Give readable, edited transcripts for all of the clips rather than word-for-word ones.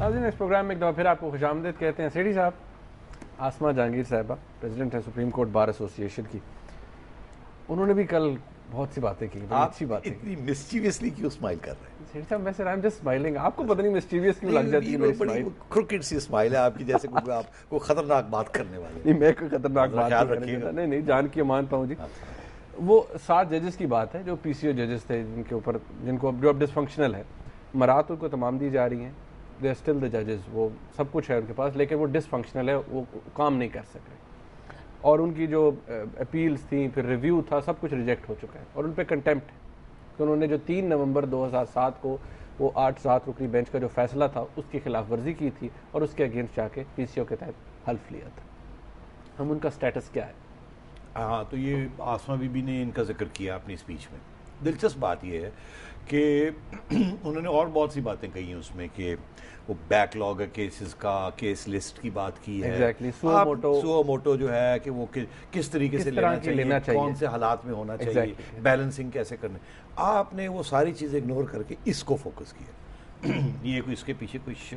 नाज़रीन, इस प्रोग्राम में एक दफ़ा फिर आपको खुशामदीद कहते हैं। सेठी साहब, आसमा जहांगीर साहिबा प्रेसिडेंट है सुप्रीम कोर्ट बार एसोसिएशन की, उन्होंने भी कल बहुत सी बातें की, बड़ी अच्छी बातें की। इतनी मिस्चीवियसली क्यों स्माइल कर रहे हैं? सेठी साहब, वैसे आई एम जस्ट स्माइलिंग, आपको पता नहीं मिस्चीवियस क्यों लग जाती है मेरी स्माइल। क्रिकेट सी स्माइल है आपकी, जैसे कोई आपको खतरनाक बात करने वाले। नहीं, मैं कोई खतरनाक बात ख्याल नहीं करने रखिएगा। देता। नहीं, जान के मानता हूँ जी। वो 7 जजेस की बात है जो पीसीओ जजेस थे, जिनको अब डिसफंक्शनल है, मराहत उनको तमाम दी जा रही हैं। दे आर स्टिल द जजेस, वो सब कुछ है उनके पास, लेकिन वो डिसफंक्शनल है, वो काम नहीं कर सक रहे। और उनकी जो अपील्स थी, फिर रिव्यू था, सब कुछ रिजेक्ट हो चुका है और उन पर कंटेम्प्ट है। तो उन्होंने जो 3 नवंबर 2007 को वो 8-7 रुकनी बेंच का जो फैसला था उसकी खिलाफ वर्जी की थी और उसके अगेंस्ट जाके पीसीओ के तहत हल्फ लिया था। हम उनका स्टेटस क्या है? हाँ, तो ये आसमा बीबी ने इनका जिक्र किया अपनी स्पीच में। दिलचस्प बात ये है कि उन्होंने और बहुत सी बातें कही हैं उसमें, कि वो बैकलॉग है केसेस का, केस लिस्ट की बात की है। Exactly, suo मोटो जो है कि वो किस तरीके से लेना चाहिए, कौन से हालात में होना चाहिए, बैलेंसिंग कैसे करने। आपने वो सारी चीज़ें इग्नोर करके इसको फोकस किया। ये कोई इसके पीछे कुछ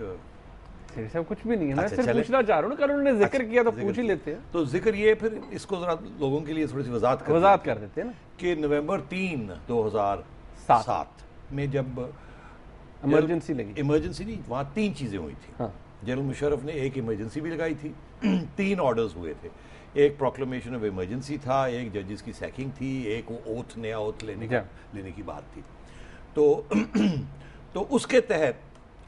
सब कुछ भी नहीं है। मैं सिर्फ पूछना चाह रहा हूँ, कल उन्होंने जिक्र किया तो पूछ ही लेते हैं। तो जिक्र ये, फिर इसको जरा लोगों के लिए थोड़ी सी वजाहत कर देते हैं ना, कि नवंबर 3, 2007 में जब इमरजेंसी लगी, इमरजेंसी नहीं, वहाँ 3 चीज़ें हुई थी। हाँ। जनरल मुशर्रफ ने एक इमरजेंसी भी लगाई थी, 3 ऑर्डर्स हुए थे। एक प्रोक्लेमेशन ऑफ इमरजेंसी था, एक जजेस की सैकिंग थी, एक वो नया ओथ लेने की बात थी। तो उसके तहत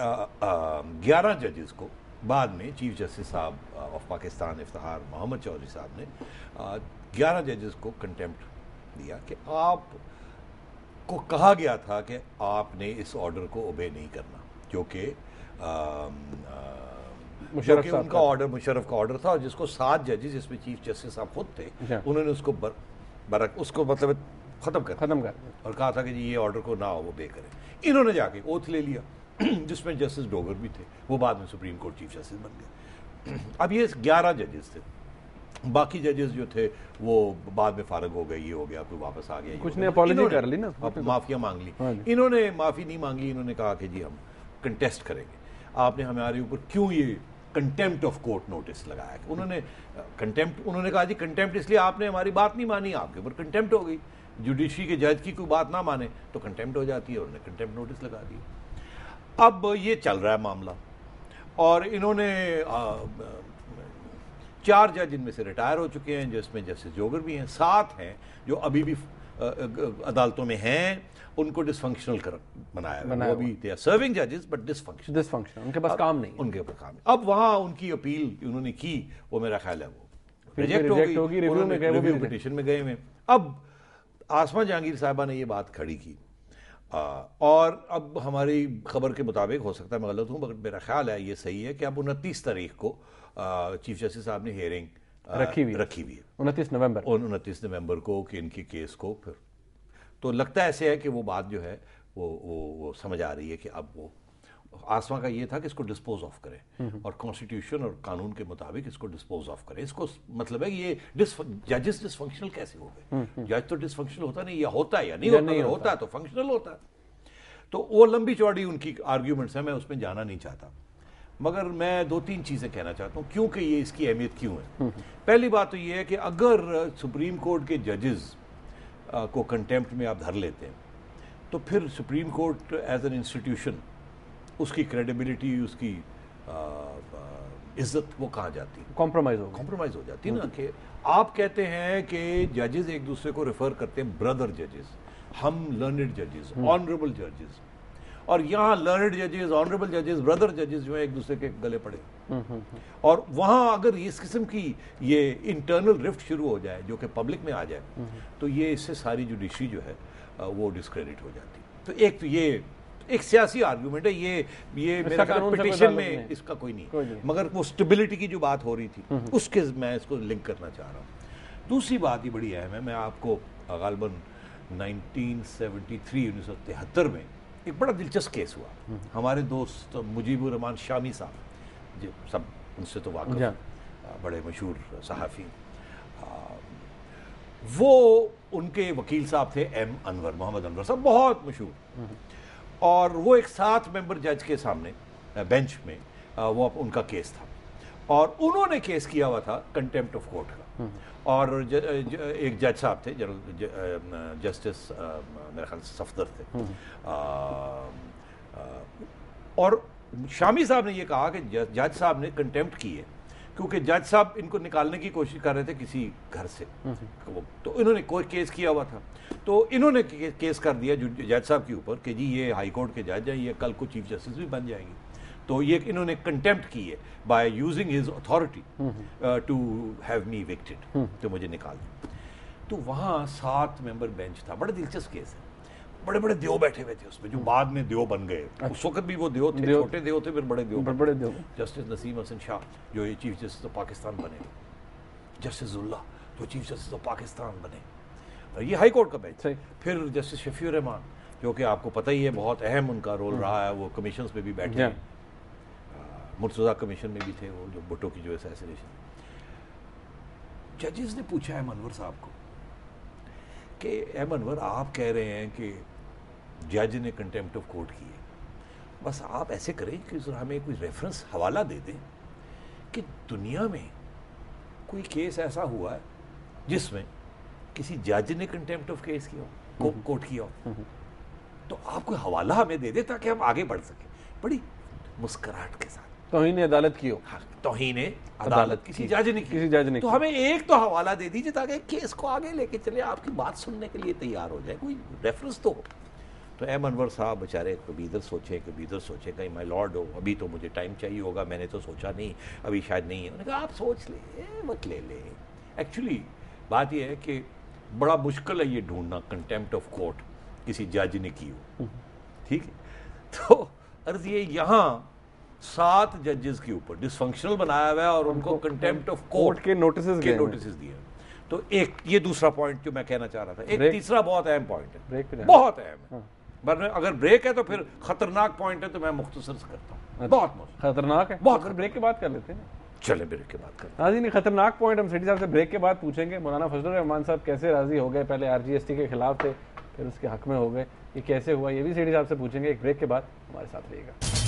11 जजेस को बाद में चीफ जस्टिस साहब ऑफ पाकिस्तान इफ्तिखार मोहम्मद चौधरी साहब ने 11 जजेस को कंटेम्प्ट दिया कि आप को कहा गया था कि आपने इस ऑर्डर को ओबे नहीं करना, जो कि उनका ऑर्डर, मुशर्रफ का ऑर्डर था, और जिसको 7 जजेस, जिसमें चीफ जस्टिस साहब खुद थे, उन्होंने उसको उसको मतलब खत्म कर और कहा था कि जी ये ऑर्डर को ना ओबे करें। इन्होंने जाके ओथ ले लिया, जिसमें जस्टिस डोगर भी थे, वो बाद में सुप्रीम कोर्ट चीफ जस्टिस बन गए। अब ये 11 जजेस थे, बाकी जजेस जो थे वो बाद में फारग हो गए, ये हो गया, कोई वापस आ गया, कुछ ने अपॉलॉजी कर ली ना, माफिया मांग ली। इन्होंने माफी नहीं मांगी, इन्होंने कहा कि जी हम कंटेस्ट करेंगे, आपने हमारे ऊपर क्यों ये कंटेम्प्ट ऑफ कोर्ट नोटिस लगाया। उन्होंने कहा जी कंटेम्प्ट इसलिए आपने हमारी बात नहीं मानी, आपके ऊपर कंटेम्प्ट हो गई। जुडिशरी के जज की कोई बात ना माने तो कंटेम्प्ट हो जाती है, उन्होंने कंटेम्प्ट नोटिस लगा दिया। अब ये चल रहा है मामला, और इन्होंने 4 जज इनमें से रिटायर हो चुके हैं, जिसमें जस्टिस जोगर भी हैं, 7 हैं जो अभी भी अदालतों में हैं, उनको डिसफंक्शनल बनाया वो भी थे सर्विंग जजेस बट डिसफंक्शनल, उनके पास काम नहीं, उनके पास काम। अब वहाँ उनकी अपील उन्होंने की, वो मेरा ख्याल है वो रिजेक्ट हो गई, रिव्यू में गए, रिव्यू पिटीशन में गए में। अब आसमा जहांगीर साहिबा ने ये बात खड़ी की, और अब हमारी खबर के मुताबिक, हो सकता है मैं गलत हूँ, मगर मेरा ख्याल है ये सही है कि अब 29 तारीख को चीफ जस्टिस साहब ने हियरिंग रखी हुई है 29 नवंबर को, कि इनके केस को फिर तो लगता है ऐसे है कि वो बात जो है वो समझ आ रही है कि अब वो आसमा का ये था कि इसको डिस्पोज ऑफ करें, और कॉन्स्टिट्यूशन और कानून के मुताबिक इसको डिस्पोज ऑफ करें। इसको मतलब है कि ये जजेस डिसफंक्शनल कैसे हो गए? जज तो डिसफंक्शनल होता नहीं, या होता है या नहीं होता है तो फंक्शनल होता है। तो वो लंबी चौड़ी उनकी आर्ग्यूमेंट्स हैं, मैं उसमें जाना नहीं चाहता, मगर मैं 2-3 चीज़ें कहना चाहता हूँ क्योंकि ये इसकी अहमियत क्यों है। पहली बात तो ये है कि अगर सुप्रीम कोर्ट के जजेस को कंटेम्प्ट में आप धर लेते हैं, तो फिर Supreme Court as an institution, उसकी क्रेडिबिलिटी, उसकी इज्जत, वो कहाँ जाती है? कॉम्प्रोमाइज़ हो जाती है ना। कि आप कहते हैं कि जजेस एक दूसरे को रेफर करते हैं ब्रदर जजेस, हम लर्नड जजेस, ऑनरेबल जजेस, और यहाँ लर्नड जजेस, ऑनरेबल जजेस, ब्रदर जजेस जो है एक दूसरे के गले पड़े। और वहाँ अगर इस किस्म की ये इंटरनल रिफ्ट शुरू हो जाए जो कि पब्लिक में आ जाए, तो ये इससे सारी जुडिशरी जो है वो डिस्क्रेडिट हो जाती। तो ये एक सियासी आर्गूमेंट है, ये मेरा ख्याल पिटीशन में इसका कोई नहीं, मगर वो स्टेबिलिटी की जो बात हो रही थी उसके मैं इसको लिंक करना चाह रहा हूँ। दूसरी बात ही बड़ी अहम है, मैं आपको गालबन 1973 में एक बड़ा दिलचस्प केस हुआ। हमारे दोस्त मुजीबुर रहमान शामी साहब, जो सब उनसे तो वाक़िफ़, बड़े मशहूर सहाफ़ी, वो उनके वकील साहब थे मोहम्मद अनवर साहब, बहुत मशहूर, और वो एक 7 मेंबर जज के सामने बेंच में वो ان کا کیس تھا اور انہوں نے کیس کیا ہوا تھا کنٹیمپٹ آف کورٹ کا اور ایک جج صاحب تھے جسٹس میرے خیال سے صفدر تھے اور شامی صاحب نے یہ کہا کہ جج صاحب نے کنٹیمپٹ کی ہے کیونکہ جج صاحب ان کو نکالنے کی کوشش کر رہے تھے کسی گھر سے تو انہوں نے کوئی کیس کیا ہوا تھا تو انہوں نے کیس کر دیا جج صاحب کے اوپر کہ جی یہ ہائی کورٹ کے جج ہیں یہ کل کو چیف جسٹس بھی بن جائیں گے تو یہ انہوں نے کنٹیمپٹ کی ہے by using his authority to have me evicted تو مجھے نکال دیں تو وہاں 7 ممبر بینچ تھا بڑا دلچسپ کیس ہے بڑے بڑے دیو بیٹھے ہوئے تھے اس میں جو بعد میں دیو بن گئے اس وقت بھی وہ دیو تھے چھوٹے دیو تھے پھر بڑے دیو جسٹس نسیم حسن شاہ جو یہ چیف جسٹس آف پاکستان بنے جسٹس اللہ جو چیف جسٹس آف پاکستان بنے یہ ہائی کورٹ کا بینچ پھر جسٹس شفیع الرحمان جو کہ آپ کو پتہ ہی ہے بہت اہم ان کا رول رہا ہے وہ کمیشنز پہ بھی بیٹھے ہیں مرتضیٰ کمیشن میں بھی تھے وہ جو بھٹو کی جو اسیسینیشن ججز نے پوچھا ایم انور صاحب کو کہ ایم انور آپ کہہ رہے ہیں کہ جج نے کنٹیمپٹ آف کورٹ کی ہے بس آپ ایسے کریں کہ ذرا ہمیں کوئی ریفرنس حوالہ دے دیں کہ دنیا میں کوئی کیس ایسا ہوا ہے جس میں کسی جج نے کنٹیمپٹ آف کیس کیا ہو کورٹ کیا ہو تو آپ کوئی حوالہ ہمیں دے دیں تاکہ ہم آگے بڑھ سکیں بڑی مسکراہٹ کے ساتھ توہین عدالت کی ہو توہین عدالت کسی جج نے تو ہمیں ایک تو حوالہ دے دیجیے تاکہ کیس کو آگے لے کے چلے آپ کی بات سننے کے لیے تیار ہو جائے کوئی ریفرنس تو ہو تو ایم انور صاحب بیچارے کبھی ادھر سوچیں کہیں مائی لارڈ ہو ابھی تو مجھے ٹائم چاہیے ہوگا میں نے تو سوچا نہیں ابھی شاید نہیں ہے انہوں نے کہا آپ سوچ لیں مت لے لیں ایکچولی بات یہ ہے کہ بڑا مشکل ہے یہ ڈھونڈنا کنٹیمپٹ آف کورٹ کسی جج نے کی ہو ٹھیک ہے تو عرض یہ یہاں 7 ججز کے اوپر ڈس فنکشنل بنایا ہوا ہے اور ان کو کنٹیمپٹ آف کورٹ کے نوٹسز دیے تو ایک یہ دوسرا پوائنٹ جو میں کہنا چاہ رہا تھا ایک تیسرا بہت اہم پوائنٹ ہے بہت اہم ہے ورنہ اگر بریک ہے تو پھر خطرناک پوائنٹ ہے تو میں مختصر سے کرتا ہوں بہت خطرناک ہے بہت بریک کے بعد کر لیتے ہیں چلیں بریک کے بعد کرتے ہیں نہیں خطرناک پوائنٹ ہم سیٹی صاحب سے بریک کے بعد پوچھیں گے مولانا فضل الرحمان صاحب کیسے راضی ہو گئے پہلے RGST کے خلاف تھے پھر اس کے حق میں ہو گئے یہ کیسے ہوا یہ بھی سیٹی صاحب سے پوچھیں گے ایک بریک کے بعد ہمارے ساتھ رہیے گا